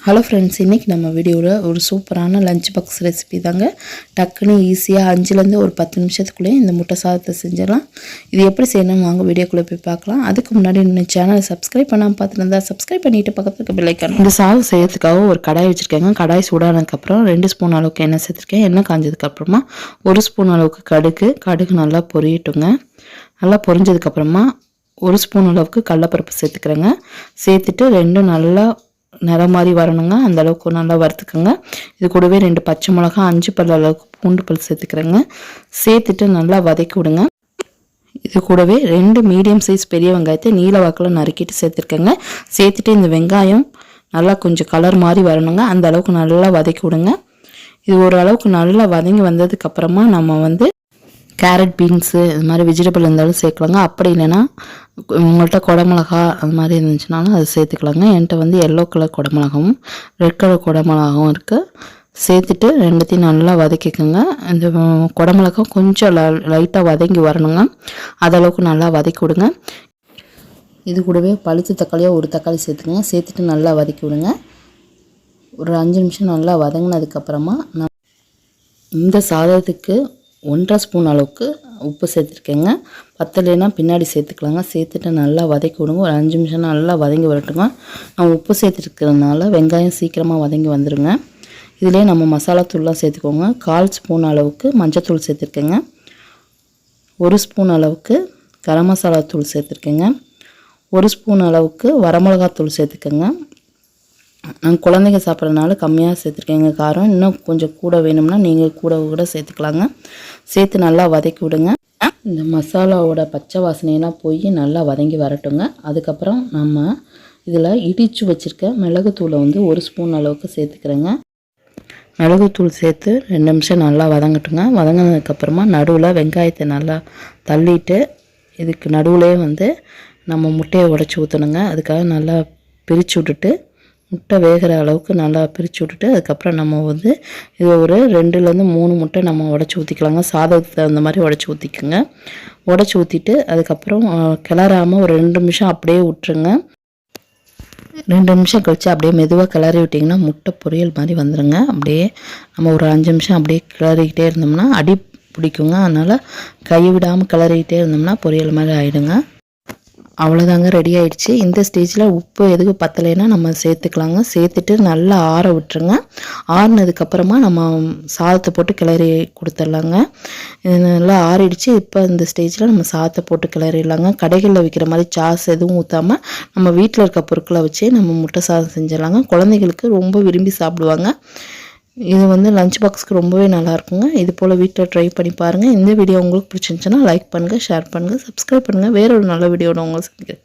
Hello friends, இன்றைக்கி நம்ம வீடியோவில் ஒரு சூப்பரான லஞ்ச் பாக்ஸ் ரெசிபி தாங்க. டக்குன்னு ஈஸியாக 5லேருந்து ஒரு 10 நிமிஷத்துக்குள்ளேயே இந்த முட்டை சாதத்தை செஞ்சிடலாம். இது எப்படி செய்யணும் வாங்க வீடியோக்குள்ளே போய் பார்க்கலாம். அதுக்கு முன்னாடி இன்னும் சேனலை சப்ஸ்கிரைப் பண்ணாமல் பார்த்துருந்தா சப்ஸ்கிரைப் பண்ணிவிட்டு பக்கத்தில் இருக்க பெல் ஐக்கான். இந்த சாதம் செய்யறதுக்காக ஒரு கடாய் வச்சுருக்கேங்க. கடாய் சூடானதுக்கப்புறம் 2 ஸ்பூன் அளவுக்கு எண்ணெய் சேர்த்துருக்கேன். எண்ணெய் காஞ்சதுக்கப்புறமா 1 ஸ்பூன் அளவுக்கு கடுகு நல்லா பொரியட்டுங்க. நல்லா பொரிஞ்சதுக்கப்புறமா 1 ஸ்பூன் அளவுக்கு கடலைப்பருப்பு சேர்த்துக்கிறேங்க. சேர்த்துட்டு ரெண்டும் நல்லா நிறம் மாதிரி வரணுங்க. அந்த அளவுக்கு நல்லா வறுத்துக்கோங்க. இது கூடவே 2 பச்சை மிளகா, 5 பல் அளவுக்கு பூண்டு பல் சேர்த்துக்கிறேங்க. சேர்த்துட்டு நல்லா வதக்கி விடுங்க. இது கூடவே 2 மீடியம் சைஸ் பெரிய வெங்காயத்தை நீல வாக்கில் நறுக்கிட்டு சேர்த்துருக்கேங்க. சேர்த்துட்டு இந்த வெங்காயம் நல்லா கொஞ்சம் கலர் மாதிரி வரணுங்க. அந்த அளவுக்கு நல்லா வதக்கி விடுங்க. இது ஓரளவுக்கு நல்லா வதங்கி வந்ததுக்கப்புறமா நம்ம கேரட், பீன்ஸு இது மாதிரி வெஜிடபிள் இருந்தாலும் சேர்க்கலாங்க. அப்படி இல்லைன்னா உங்கள்கிட்ட குடமிளகா அது மாதிரி இருந்துச்சுனாலும் அது சேர்த்துக்கலாங்க. என்கிட்ட எல்லோ கலர் குடமிளகாவும் ரெட் கலர் குடமிளகாவும் இருக்குது. சேர்த்துட்டு ரெண்டுத்தையும் நல்லா வதக்கிக்கோங்க. இந்த குடமிளகா கொஞ்சம் லைட்டாக வதங்கி வரணுங்க. அதளவுக்கு நல்லா வதக்கி விடுங்க. இது கூடவே பழுத்து தக்காளியாக ஒரு தக்காளி சேர்த்துக்கங்க. சேர்த்துட்டு நல்லா வதக்கி விடுங்க. ஒரு 5 நிமிஷம் நல்லா வதங்கினதுக்கப்புறமா இந்த சாதத்துக்கு 1.5 ஸ்பூன் அளவுக்கு உப்பு சேர்த்துருக்கேங்க. பத்தலைன்னா பின்னாடி சேர்த்துக்கலாங்க. சேர்த்துட்டு நல்லா வதக்கி விடுங்க. ஒரு 5 நிமிஷம் நல்லா வதங்கி வரட்டுங்க. நான் உப்பு சேர்த்துருக்கிறதுனால வெங்காயம் சீக்கிரமாக வதங்கி வந்துடுங்க. இதிலே நம்ம மசாலா தூள்லாம் சேர்த்துக்கோங்க. 1/4 ஸ்பூன் அளவுக்கு மஞ்சத்தூள் சேர்த்துருக்கேங்க. 1 ஸ்பூன் அளவுக்கு கரம் மசாலா தூள் சேர்த்துருக்கேங்க. 1 ஸ்பூன் அளவுக்கு வரமிளகாத்தூள் சேர்த்துக்கோங்க. நான் குழந்தைங்க சாப்பிட்றதுனால கம்மியாக சேர்த்துருக்கேங்க காரம். இன்னும் கொஞ்சம் கூட வேணும்னா நீங்கள் கூட சேர்த்துக்கலாங்க. சேர்த்து நல்லா வதக்கி விடுங்க. இந்த மசாலாவோட பச்சை வாசனையெல்லாம் போய் நல்லா வதங்கி வரட்டுங்க. அதுக்கப்புறம் நம்ம இதில் இடித்து வச்சுருக்க மிளகுத்தூளை 1 ஸ்பூன் அளவுக்கு சேர்த்துக்கிறேங்க. மிளகுத்தூள் சேர்த்து 2 நிமிஷம் நல்லா வதங்கட்டுங்க. வதங்கினதுக்கப்புறமா நடுவில் வெங்காயத்தை நல்லா தள்ளிட்டு இதுக்கு நடுவுலேயே நம்ம முட்டையை உடச்சி ஊற்றணுங்க. அதுக்காக நல்லா பிரித்து விட்டுட்டு முட்டை வேகிற அளவுக்கு நல்லா பிரித்து விட்டுட்டு அதுக்கப்புறம் நம்ம இது ஒரு 2லேருந்து 3 முட்டை நம்ம உடச்சி ஊற்றிக்கலாங்க. சாதத்துக்கு தகுந்த மாதிரி உடச்சி ஊற்றிக்கோங்க. உடச்சி ஊற்றிட்டு அதுக்கப்புறம் கிளறாமல் ஒரு 2 நிமிஷம் அப்படியே விட்டுருங்க. 2 நிமிஷம் கழித்து அப்படியே மெதுவாக கிளறி விட்டிங்கன்னா முட்டை பொரியல் மாதிரி வந்துடுங்க. அப்படியே நம்ம ஒரு 5 நிமிஷம் அப்படியே கிளறிக்கிட்டே இருந்தோம்னா அடி பிடிக்குங்க. அதனால் கை விடாமல் கிளறிக்கிட்டே இருந்தோம்னா பொரியல் மாதிரி ஆகிடுங்க. அவ்வளோதாங்க, ரெடி ஆகிடுச்சு. இந்த ஸ்டேஜில் உப்பு எதுக்கு பத்தலைன்னா நம்ம சேர்த்துக்கலாங்க. சேர்த்துட்டு நல்லா ஆற விட்டுருங்க. ஆறினதுக்கப்புறமா நம்ம சாதத்தை போட்டு கிளறி கொடுத்துட்லாங்க. இது நல்லா ஆறிடுச்சு. இப்போ இந்த ஸ்டேஜில் நம்ம சாதத்தை போட்டு கிளறிடலாங்க. கடைகளில் விற்கிற மாதிரி சாஸ் எதுவும் ஊற்றாமல் நம்ம வீட்டில் இருக்க பொருட்களை வச்சே நம்ம முட்டை சாதம் செஞ்சிடலாங்க. குழந்தைகளுக்கு ரொம்ப விரும்பி சாப்பிடுவாங்க. இது லஞ்ச் பாக்ஸ்க்கு ரொம்பவே நல்லாயிருக்குங்க. இது போல் வீட்டில் ட்ரை பண்ணி பாருங்கள். இந்த வீடியோ உங்களுக்கு பிடிச்சிருந்துச்சுன்னா லைக் பண்ணுங்கள், ஷேர் பண்ணுங்கள், சப்ஸ்கிரைப் பண்ணுங்கள். வேற ஒரு நல்ல வீடியோட உங்களை சந்திக்கிறேன்.